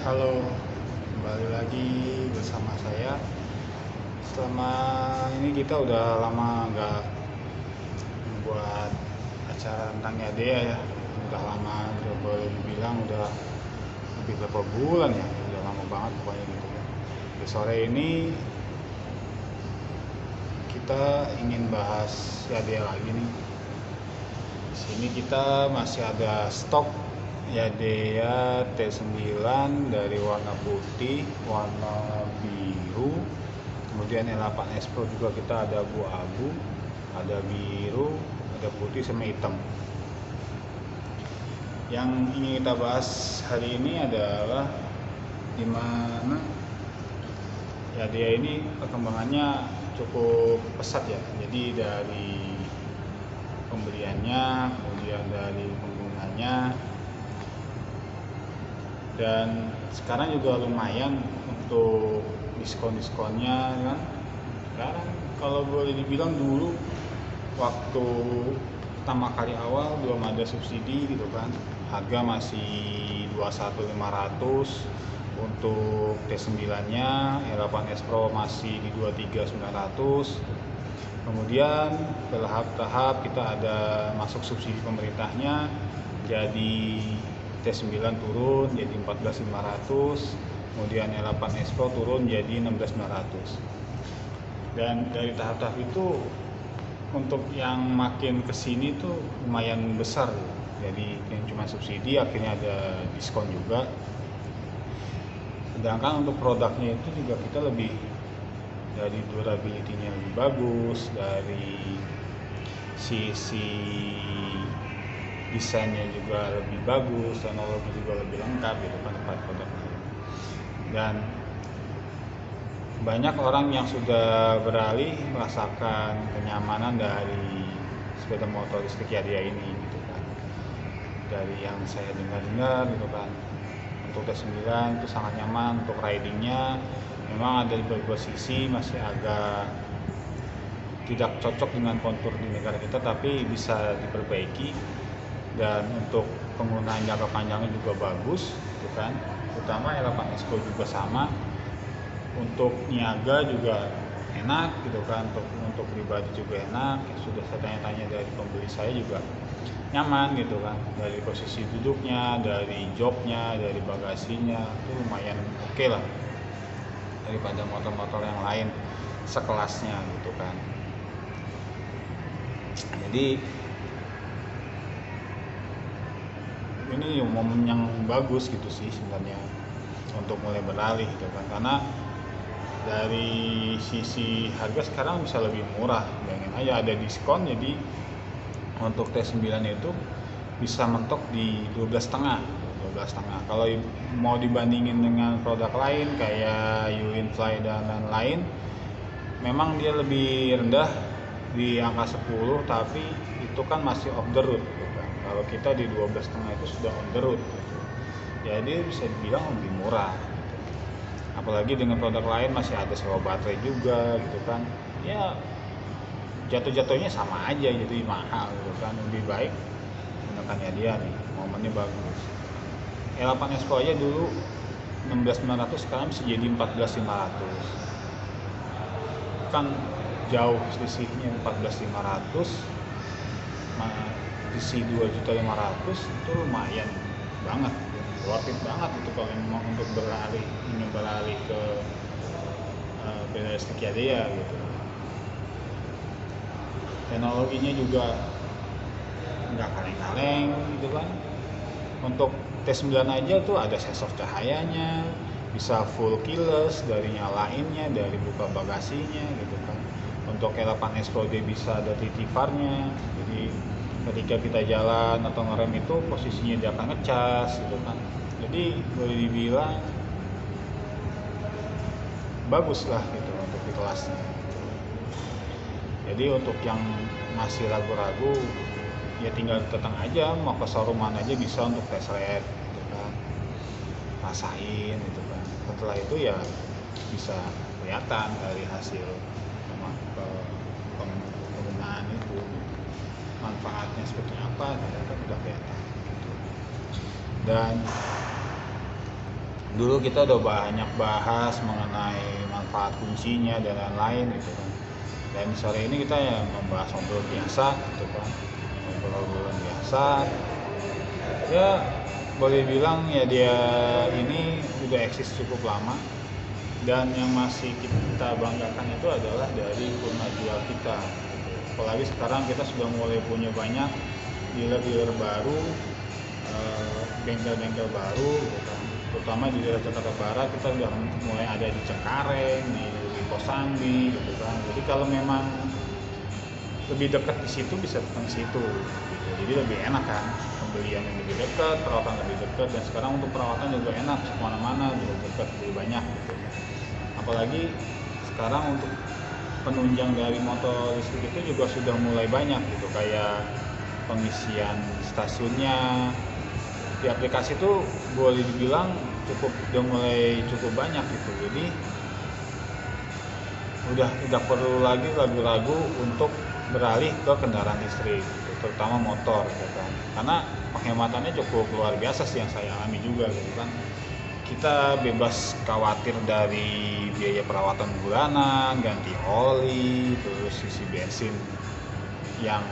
Halo, kembali lagi bersama saya. Selama ini kita udah lama nggak membuat acara tentang Yadea ya. Udah lama, udah boleh dibilang udah lebih berapa bulan ya. Udah lama banget pokoknya gitu ya. Di sore ini kita ingin bahas Yadea lagi nih. Di sini kita masih ada stok Yadea T9 dari warna putih, warna biru, kemudian L8 S Pro juga kita ada abu-abu, ada biru, ada putih sama hitam. Yang ingin kita bahas hari ini adalah dimana Yadea ini perkembangannya cukup pesat ya. Jadi dari pembeliannya, kemudian dari penggunanya, dan sekarang juga lumayan untuk diskon-diskonnya kan. Sekarang kalau boleh dibilang dulu waktu pertama kali awal belum ada subsidi gitu kan, harga masih 21.500 untuk T9 nya, L8 S Pro masih di 23.900. Kemudian bertahap kita ada masuk subsidi pemerintahnya, jadi T9 turun jadi 14.500, kemudian L8 S Pro turun jadi 16.900. Dan dari tahap-tahap itu untuk yang makin kesini tuh lumayan besar. Jadi yang cuma subsidi akhirnya ada diskon juga. Sedangkan untuk produknya itu juga kita lebih dari durability-nya lebih bagus, dari sisi desainnya juga lebih bagus, teknologi juga lebih lengkap gitu kan produknya. Dan banyak orang yang sudah beralih merasakan kenyamanan dari sepeda motor listrik Yadea ini gitu kan. Dari yang saya dengar gitu kan, untuk T9 itu sangat nyaman untuk ridingnya. Memang ada di beberapa sisi masih agak tidak cocok dengan kontur di negara kita, tapi bisa diperbaiki. Dan untuk penggunaan jangka panjangnya juga bagus gitu kan, terutama L8 S Pro juga sama. Untuk niaga juga enak gitu kan, untuk pribadi juga enak. Sudah saya tanya-tanya dari pembeli saya juga nyaman gitu kan, dari posisi duduknya, dari joknya, dari bagasinya itu lumayan oke lah daripada motor-motor yang lain sekelasnya gitu kan. Jadi ini momen yang bagus gitu sih sebenarnya untuk mulai beralih gitu kan, karena dari sisi harga sekarang bisa lebih murah. Bayangin aja ada diskon, jadi untuk T9 itu bisa mentok di 12,5. Kalau mau dibandingin dengan produk lain kayak Uinfly dan lain-lain, memang dia lebih rendah di angka 10, tapi itu kan masih off the road gitu kan. Kalau kita di 12,5 itu sudah on the road gitu. Jadi bisa dibilang lebih murah gitu. Apalagi dengan produk lain masih ada sewa baterai juga gitu kan. Ya jatuh-jatuhnya sama aja, jadi mahal gitu kan. Lebih baik menggunakan Yadea nih, momennya bagus. L8 S Pro aja dulu 16.900, sekarang bisa jadi 14.500. Kan jauh selisihnya 14.500, isi 2.500.000 itu lumayan banget, worth it banget itu kalau memang untuk ingin beralih ke sepeda listrik Yadea gitu. Teknologinya juga nggak kaleng-kaleng gitu kan. Untuk T9 aja tuh ada sensor cahayanya, bisa full keyless, dari nyalainnya, dari buka bagasinya gitu kan. Untuk L8 S Pro dia bisa ada titiparnya, jadi ketika kita jalan atau ngerem itu posisinya dia akan ngecas gitu kan. Jadi boleh dibilang bagus lah gitu untuk di kelasnya. Jadi untuk yang masih ragu-ragu ya tinggal datang aja, mau ke showroom mana aja bisa untuk test ride gitu kan, rasain gitu kan. Setelah itu ya bisa kelihatan dari hasil penggunaan itu manfaatnya seperti apa, kan udah kelihatan gitu. Dan dulu kita udah banyak bahas mengenai manfaat kuncinya dan lain-lain gitu kan. Dan sore ini kita ya membahas ngobrol biasa gitu kan, ngobrol biasa ya, boleh bilang ya dia ini udah eksis cukup lama. Dan yang masih kita banggakan itu adalah dari kurma jual kita gitu. Apalagi sekarang kita sudah mulai punya banyak dealer-dealer baru, bengkel-bengkel baru gitu kan. Terutama di daerah Jakarta Barat kita udah mulai ada di Cengkareng, di Kosambi gitu kan. Jadi kalau memang lebih dekat di situ bisa datang ke situ gitu. Jadi lebih enak kan, pembelian yang lebih dekat, perawatan lebih dekat, dan sekarang untuk perawatan juga enak, kemana-mana juga dekat, lebih banyak gitu. Apalagi sekarang untuk penunjang dari motor listrik itu juga sudah mulai banyak gitu, kayak pengisian stasiunnya di aplikasi itu boleh dibilang udah mulai cukup banyak gitu. Jadi udah tidak perlu lagi ragu-ragu untuk beralih ke kendaraan listrik gitu, terutama motor gitu kan. Karena penghematannya cukup luar biasa sih yang saya alami juga gitu kan. Kita bebas khawatir dari biaya perawatan bulanan, ganti oli, terus isi bensin yang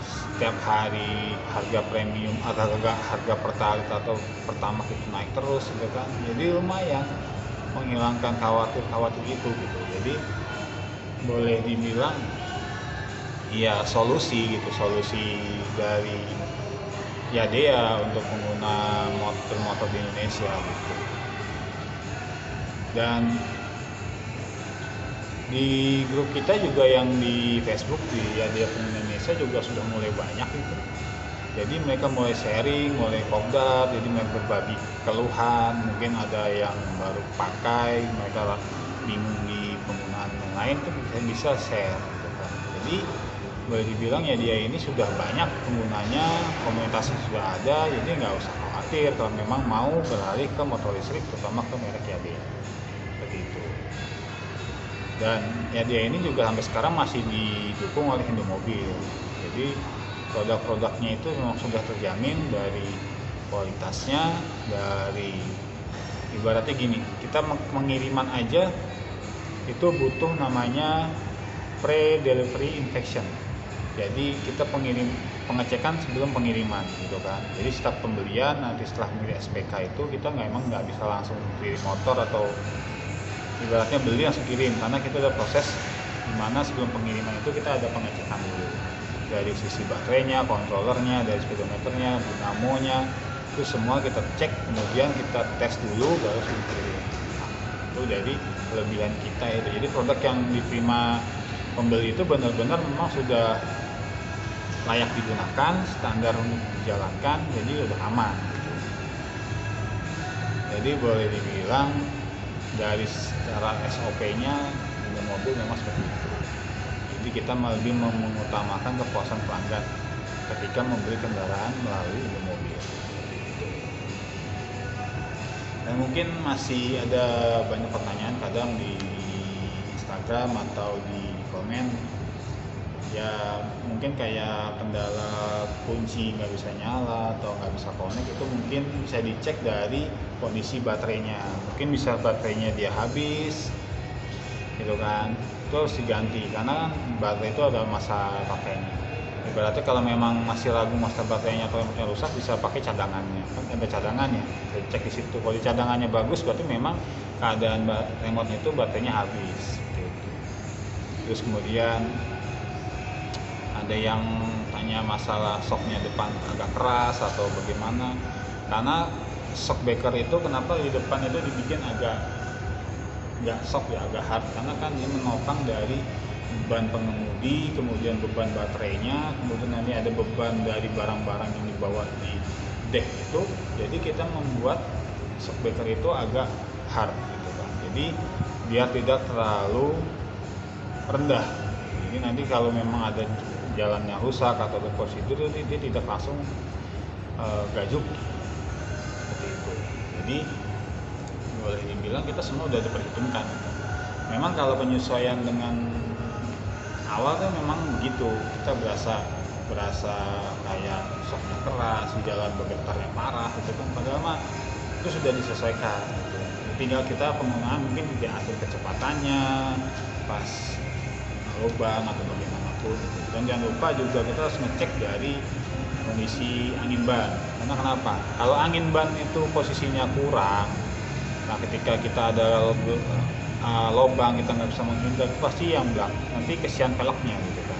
setiap hari harga premium atau harga pertalite atau pertamax itu naik terus gitu kan. Jadi lumayan menghilangkan khawatir itu gitu. Jadi boleh dibilang ya solusi dari ya dia untuk pengguna motor di Indonesia gitu. Dan di grup kita juga yang di Facebook di ya dia pengguna Indonesia juga sudah mulai banyak gitu. Jadi mereka mulai sharing, mulai kopdar, jadi mereka berbagi keluhan, mungkin ada yang baru pakai, mereka bingung di penggunaan yang lain tuh bisa share gitu kan. Jadi boleh dibilang ya dia ini sudah banyak penggunanya, komunitasnya sudah ada, jadi nggak usah khawatir kalau memang mau beralih ke motor listrik, terutama ke merek Yadea seperti itu. Dan Yadea ini juga sampai sekarang masih didukung oleh Indomobil, jadi produk-produknya itu memang sudah terjamin dari kualitasnya, dari ibaratnya gini, kita pengiriman aja itu butuh namanya pre-delivery inspection. Jadi kita pengecekan sebelum pengiriman gitu kan. Jadi setelah pembelian, nanti setelah mengirim SPK itu kita nggak bisa langsung kirim motor atau ibaratnya beli langsung kirim, karena kita ada proses dimana sebelum pengiriman itu kita ada pengecekan dulu dari sisi baterainya, kontrolernya, dari speedometernya, dinamonya, itu semua kita cek, kemudian kita tes dulu baru dikirim. Nah, itu jadi kelebihan kita itu. Jadi produk yang diterima pembeli itu benar-benar memang sudah layak digunakan, standar untuk dijalankan, jadi udah aman gitu. Jadi boleh dibilang dari secara SOP-nya mobil memang seperti itu. Jadi kita lebih mengutamakan kepuasan pelanggan ketika membeli kendaraan melalui mobil. Dan mungkin masih ada banyak pertanyaan kadang di Instagram atau di komen, ya mungkin kayak kendala kunci nggak bisa nyala atau nggak bisa connect, itu mungkin bisa dicek dari kondisi baterainya. Mungkin bisa baterainya dia habis gitu kan, itu harus diganti karena baterai itu ada masa pakainya. Ibaratnya kalau memang masih ragu masa baterainya atau remote-nya rusak, bisa pakai cadangannya, kan ada cadangannya, bisa dicek di situ. Kalau di cadangannya bagus berarti memang keadaan remote itu baterainya habis gitu. Terus kemudian ada yang tanya masalah shocknya depan agak keras atau bagaimana, karena shock breaker itu kenapa di depan itu dibikin agak nggak shock ya, agak hard, karena kan dia menopang dari beban pengemudi, kemudian beban baterainya, kemudian nanti ada beban dari barang-barang yang dibawa di deck itu. Jadi kita membuat shock breaker itu agak hard gitu kan, jadi biar tidak terlalu rendah. Jadi nanti kalau memang ada jalannya rusak atau ada prosedur, dia tidak langsung gajuk seperti itu. Jadi boleh dibilang kita semua udah diperhitungkan gitu. Memang kalau penyesuaian dengan awal kan memang begitu, kita berasa kayak shocknya keras, di jalan bergetarnya parah gitu kan, padahal mah itu sudah disesuaikan gitu. tinggal kita penggunaan mungkin tidak atur kecepatannya pas lubang atau bagaimanapun gitu. Dan jangan lupa juga kita harus ngecek dari kondisi angin ban. Karena kenapa? Kalau angin ban itu posisinya kurang, nah ketika kita ada lubang kita nggak bisa menghindar, pasti yang belakang nanti kesian velgnya gitu kan.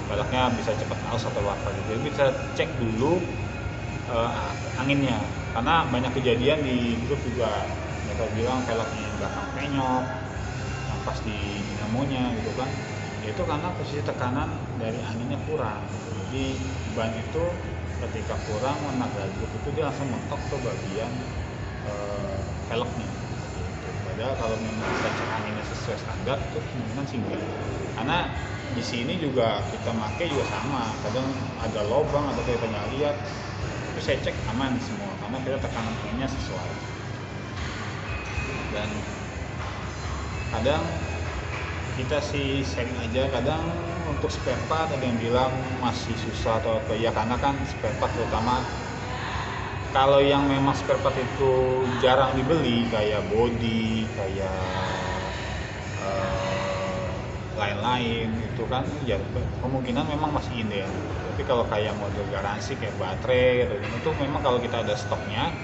Velgnya bisa cepat aus atau apa gitu. Jadi bisa cek dulu anginnya. Karena banyak kejadian di grup juga mereka bilang velgnya yang belakang penyok, yang pas di dinamonya gitu kan. Itu karena posisi tekanan dari anginnya kurang. Jadi ban itu ketika kurang menaga grup itu dia langsung mentok ke bagian velgnya. Padahal kalau memang kita cek anginnya sesuai standar itu kemungkinan sih enggak. Karena di sini juga kita pakai juga sama. Kadang ada lubang atau kita nggak lihat, tapi saya cek aman semua karena kita tekanan anginnya sesuai. Dan kadang kita sih sharing aja, kadang untuk spare part ada yang bilang masih susah atau apa ya, karena kan spare part terutama kalau yang memang spare part itu jarang dibeli kayak body, kayak lain-lain itu kan ya kemungkinan memang masih inden. Tapi kalau kayak model garansi kayak baterai atau itu memang kalau kita ada stoknya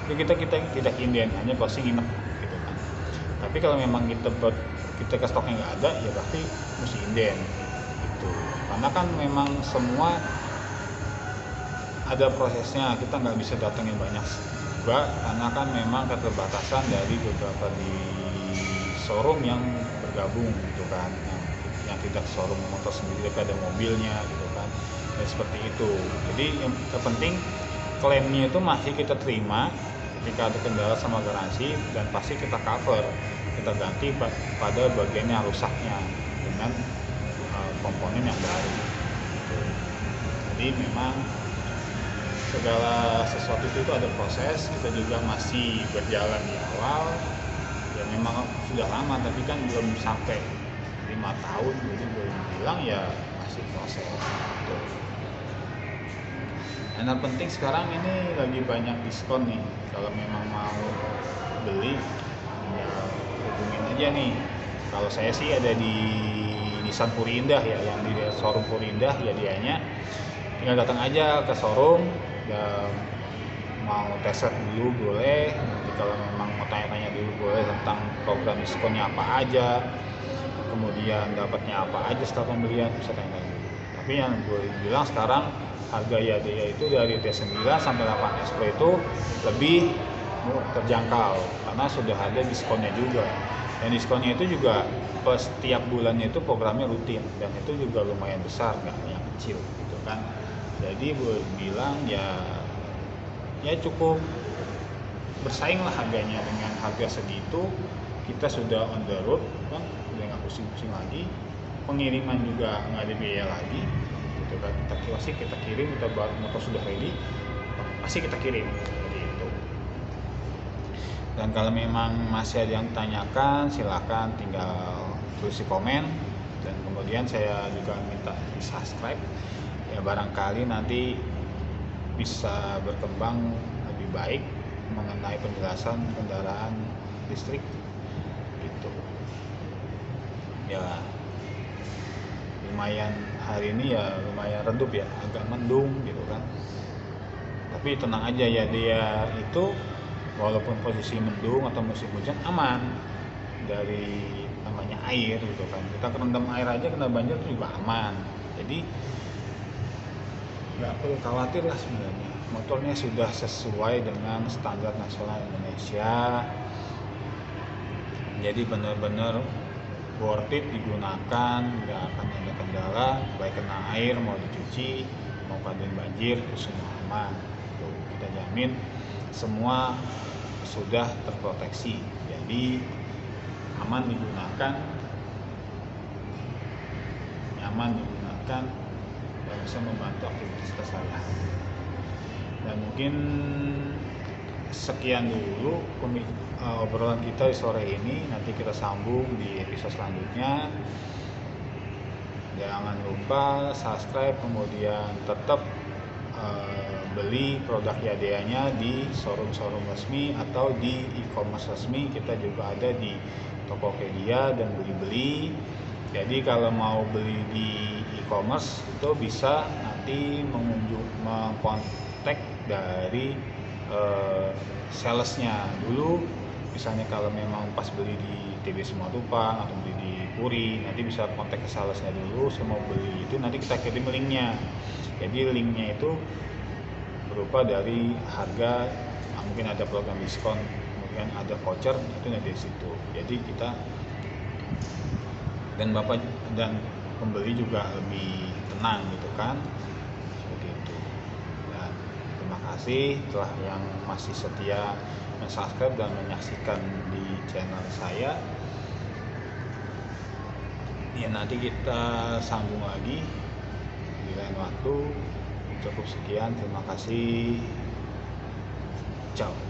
itu kita tidak inden, hanya pasti nginep gitu kan. Tapi kalau memang kita ke stoknya nggak ada ya pasti mesti inden gitu. Karena kan memang semua ada prosesnya, kita nggak bisa datangin banyak juga karena kan memang keterbatasan dari beberapa di showroom yang bergabung gitu kan, yang tidak showroom motor sendiri tapi ada mobilnya gitu kan, dan seperti itu. Jadi yang terpenting klaimnya itu masih kita terima ketika ada kendala sama garansi, dan pasti kita cover, kita ganti pada bagian yang rusaknya dengan komponen yang baru gitu. Jadi memang segala sesuatu itu ada proses, kita juga masih berjalan di awal ya, memang sudah lama tapi kan belum sampai 5 tahun, jadi boleh dibilang ya masih proses gitu. Dan yang penting sekarang ini lagi banyak diskon nih, kalau memang mau beli ya hubungin aja nih. Kalau saya sih ada di Nissan Puri Indah ya, yang di showroom Puri Indah ya, dianya tinggal datang aja ke showroom ya, mau tes dulu boleh, nanti kalau memang mau tanya-tanya dulu boleh tentang program diskonnya apa aja, kemudian dapatnya apa aja setelah pembelian, bisa tanya dulu. Tapi yang gue bilang sekarang harga YADA itu dari T9 sampai 8 S Pro itu lebih terjangkau karena sudah ada diskonnya juga, dan diskonnya itu juga setiap bulannya itu programnya rutin, dan itu juga lumayan besar, nggak yang kecil gitu kan. Jadi gue bilang ya cukup bersaing lah harganya. Dengan harga segitu kita sudah on the road kan, udah nggak pusing-pusing lagi, pengiriman juga nggak ada biaya lagi gitu kan. Kita kirim, kita baru motor sudah ready pasti kita kirim seperti itu. Dan kalau memang masih ada yang tanyakan silakan tinggal tulis di komen, dan kemudian saya juga minta di subscribe ya, barangkali nanti bisa berkembang lebih baik mengenai penjelasan kendaraan listrik gitu ya. Lumayan hari ini ya lumayan redup ya, agak mendung gitu kan, tapi tenang aja ya, dia itu walaupun posisi mendung atau musim hujan aman dari namanya air gitu kan. Kita kerendam air aja kena banjir itu juga aman, jadi nggak perlu khawatir lah sebenarnya. Motornya sudah sesuai dengan standar nasional Indonesia, jadi benar-benar worth it digunakan, nggak akan ada kendala baik kena air mau dicuci mau keadaan banjir itu semua aman. Tuh, kita jamin semua sudah terproteksi, jadi aman digunakan, nyaman digunakan, dan bisa membantu aktivitas kita sehari-hari. Dan mungkin sekian dulu obrolan kita di sore ini, nanti kita sambung di episode selanjutnya. Jangan lupa subscribe, kemudian tetap beli produk Yadea-nya di showroom-showroom resmi atau di e-commerce resmi. Kita juga ada di Tokopedia dan Blibli. Jadi kalau mau beli di e-commerce itu bisa nanti mengkontak dari salesnya dulu. Misalnya kalau memang pas beli di TB Simatupang atau beli di Puri, nanti bisa kontak ke salesnya dulu. Saya mau beli itu, nanti kita kirim linknya. Jadi linknya itu berupa dari harga, mungkin ada program diskon, kemudian ada voucher, itu nanti di situ. Jadi kita dan bapak dan pembeli juga lebih tenang gitu kan, seperti itu. Dan terima kasih telah yang masih setia subscribe dan menyaksikan di channel saya. Ya, nanti kita sambung lagi di lain waktu. Cukup sekian, terima kasih. Ciao.